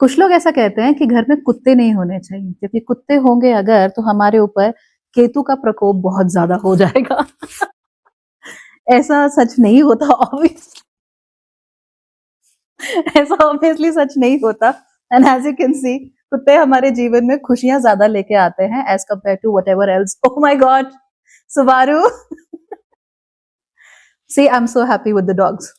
कुछ लोग ऐसा कहते हैं कि घर में कुत्ते नहीं होने चाहिए क्योंकि कुत्ते होंगे अगर तो हमारे ऊपर केतु का प्रकोप बहुत ज्यादा हो जाएगा। ऐसा सच नहीं होता ऑब्वियस ऐसा ऑब्वियसली सच नहीं होता। And as you can see कुत्ते हमारे जीवन में खुशियां ज्यादा लेके आते हैं as compared to whatever else. Oh my God Subaru see I am so happy with the dogs.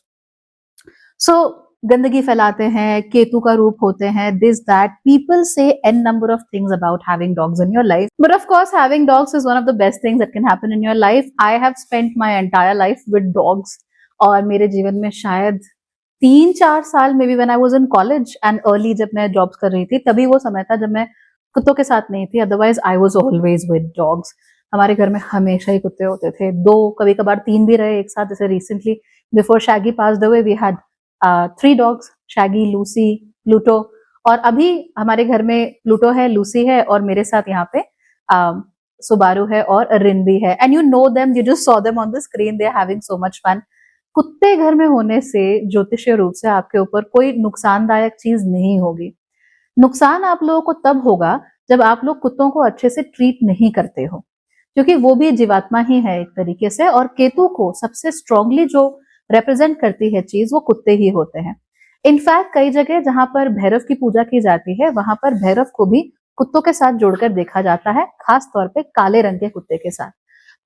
So गंदगी फैलाते हैं, केतु का रूप होते हैं, this that people say an number of things about having dogs in your life, but of course having dogs is one of the best things that can happen in your life. I have spent my entire life with dogs और मेरे जीवन में शायद 3-4 साल may be when I was in college and early जब मैं jobs कर रही थी तभी वो समय था जब मैं कुत्तों के साथ नहीं थी, otherwise I was always with dogs. हमारे घर में हमेशा ही कुत्ते होते थे, 2 कभी कभार 3 भी रहे एक साथ। जैसे recently before Shaggy passed away we had 3 dogs, Shaggy, Lucy, Pluto. और अभी हमारे घर में प्लूटो है, लूसी है और मेरे साथ यहाँ पे सुबारू है और रिन भी है। And you know them, you just saw them on the screen, they are having so much fun. कुत्ते घर में होने से ज्योतिषीय रूप से आपके ऊपर कोई नुकसानदायक चीज नहीं होगी। नुकसान आप लोगों को तब होगा जब आप लोग कुत्तों को अच्छे से ट्रीट नहीं करते हो, क्योंकि वो भी जीवात्मा ही है एक तरीके से। और केतु को सबसे स्ट्रांगली जो रिप्रेजेंट करती है चीज वो कुत्ते ही होते हैं। इनफैक्ट कई जगह जहां पर भैरव की पूजा की जाती है वहां पर भैरव को भी कुत्तों के साथ जोड़कर देखा जाता है, खास तौर पे काले रंग के कुत्ते के साथ।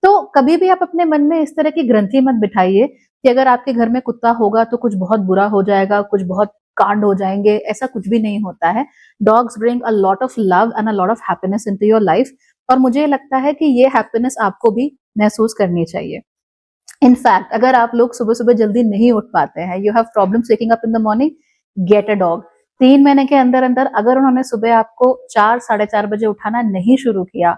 तो कभी भी आप अपने मन में इस तरह की ग्रंथि मत बिठाइए कि अगर आपके घर में कुत्ता होगा तो कुछ बहुत बुरा हो जाएगा, कुछ बहुत कांड हो जाएंगे। ऐसा कुछ भी नहीं होता है। Dogs bring a lot of love and a lot of happiness into your life और मुझे लगता है कि ये हैप्पीनेस आपको भी महसूस करनी चाहिए। इनफैक्ट अगर आप लोग सुबह सुबह जल्दी नहीं उठ पाते हैं, you have problems waking up in the morning, get a dog. 3 महीने के अंदर अंदर अगर उन्होंने सुबह आपको 4-4:30 बजे उठाना नहीं शुरू किया,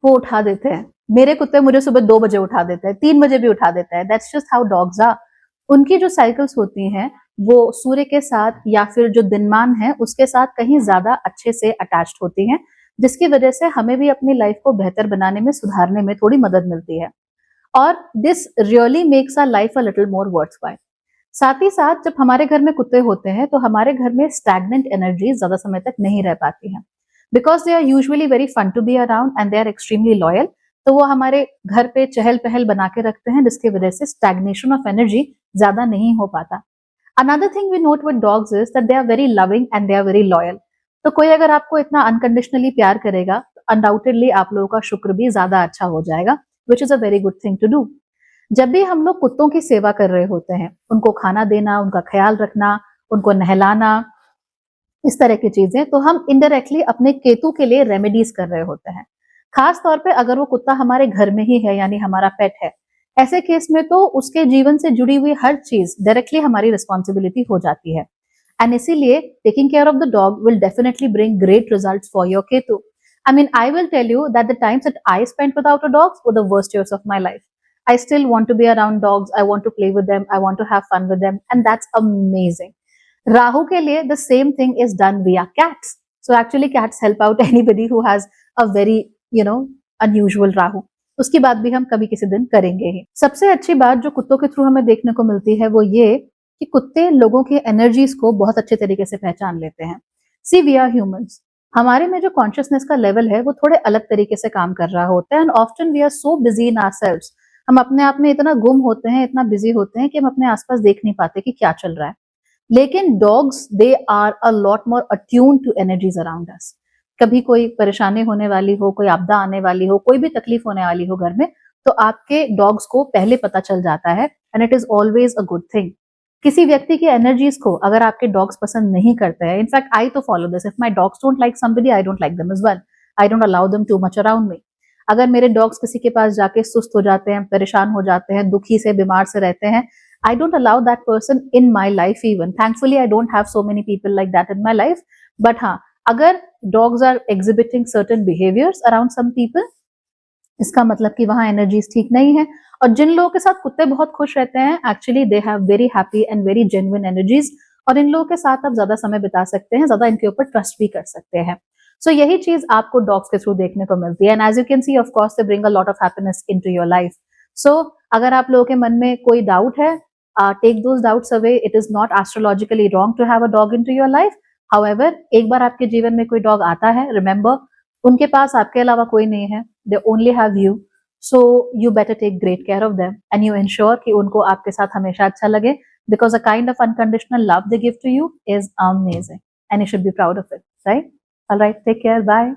वो उठा देते हैं। मेरे कुत्ते मुझे सुबह 2 बजे उठा देते हैं, 3 बजे भी उठा देते हैं। That's just how dogs are. उनकी जो साइकिल्स होती हैं वो सूर्य के साथ या फिर जो दिनमान है उसके साथ कहीं ज्यादा अच्छे से अटैच्ड होती हैं, जिसकी वजह से हमें भी अपनी लाइफ को बेहतर बनाने में, सुधारने में थोड़ी मदद मिलती है। और this really makes our life a little more worthwhile. साथ ही साथ जब हमारे घर में कुत्ते होते हैं तो हमारे घर में स्टैग्नेंट एनर्जी ज्यादा समय तक नहीं रह पाती है, because they are usually very fun to be around and they are extremely loyal. तो वो हमारे घर पे चहल पहल बना के रखते हैं, जिसकी वजह से स्टैग्नेशन ऑफ एनर्जी ज्यादा नहीं हो पाता। Another thing we note with dogs is that they are very loving and they are very loyal. तो कोई अगर आपको इतना अनकंडीशनली प्यार करेगा तो अनडाउटेडली आप लोगों का शुक्र भी ज्यादा अच्छा हो जाएगा, which is a very good thing to do. जब भी हम लोग कुत्तों की सेवा कर रहे होते हैं, उनको खाना देना, उनका ख्याल रखना, उनको नहलाना, इस तरह की चीजें, तो हम इनडायरेक्टली अपने केतु के लिए रेमेडीज कर रहे होते हैं। खास तौर पे अगर वो कुत्ता हमारे घर में ही है, यानी हमारा पेट है, ऐसे केस में तो उसके जीवन से जुड़ी हुई हर चीज डायरेक्टली हमारी रिस्पॉन्सिबिलिटी हो जाती है। एंड इसीलिए taking care of the dog will definitely bring great results for your Ketu. I mean I will tell you that the times that I spent without a dogs were the worst years of my life. I still want to be around dogs. I want to play with them. I want to have fun with them. And that's amazing. Rahu के लिए the same thing is done via cats. So actually cats help out anybody who has a very, unusual Rahu. उसकी बात भी हम कभी किसी दिन करेंगे ही। सबसे अच्छी बात जो कुत्तों के थ्रू हमें देखने को मिलती है वो ये कि कुत्ते लोगों की एनर्जीज को बहुत अच्छे तरीके से पहचान लेते हैं। सी वी आर ह्यूमंस, हमारे में जो कॉन्शियसनेस का लेवल है वो थोड़े अलग तरीके से काम कर रहा होता है। And often we are so busy in ourselves, हम अपने आप में इतना गुम होते हैं, इतना बिजी होते हैं कि हम अपने आसपास देख नहीं पाते कि क्या चल रहा है। लेकिन dogs they are a lot more attune to energies around us. कभी कोई परेशानी होने वाली हो, कोई आपदा आने वाली हो, कोई भी तकलीफ होने वाली हो घर में, तो आपके डॉग्स को पहले पता चल जाता है and it is always a good thing. किसी व्यक्ति की एनर्जीज को अगर आपके डॉग्स पसंद नहीं करते हैं, इनफैक्ट आई तो follow this, if my dogs don't like somebody I don't like them as well. I don't allow them too much around me. अगर मेरे डॉग्स किसी के पास जाके सुस्त हो जाते हैं, परेशान हो जाते हैं, दुखी से, बीमार से रहते हैं, I don't allow that person in my life even. Thankfully, I don't have so many people like that in my life. But हाँ, अगर dogs are exhibiting certain behaviors around some people, इसका मतलब कि वहां एनर्जीज ठीक नहीं है। और जिन लोगों के साथ कुत्ते बहुत खुश रहते हैं, actually they have very happy and very genuine energies, और इन लोगों के साथ आप ज्यादा समय बिता सकते हैं, ज्यादा इनके ऊपर ट्रस्ट भी कर सकते हैं। सो यही चीज आपको डॉग्स के थ्रू देखने को मिलती है। And as you can see, of course they bring a lot of happiness into your life. So अगर आप लोगों के मन में कोई डाउट है take those doubts away. It is not astrologically wrong to have a dog into your life. However, एक बार आपके जीवन में कोई डॉग आता है, remember, उनके पास आपके अलावा कोई नहीं है. They only have you. So you better take great care of them and you ensure कि उनको आपके साथ हमेशा अच्छा लगे, because a kind of unconditional love they give to you is amazing and you should be proud of it, right? All right, take care. Bye.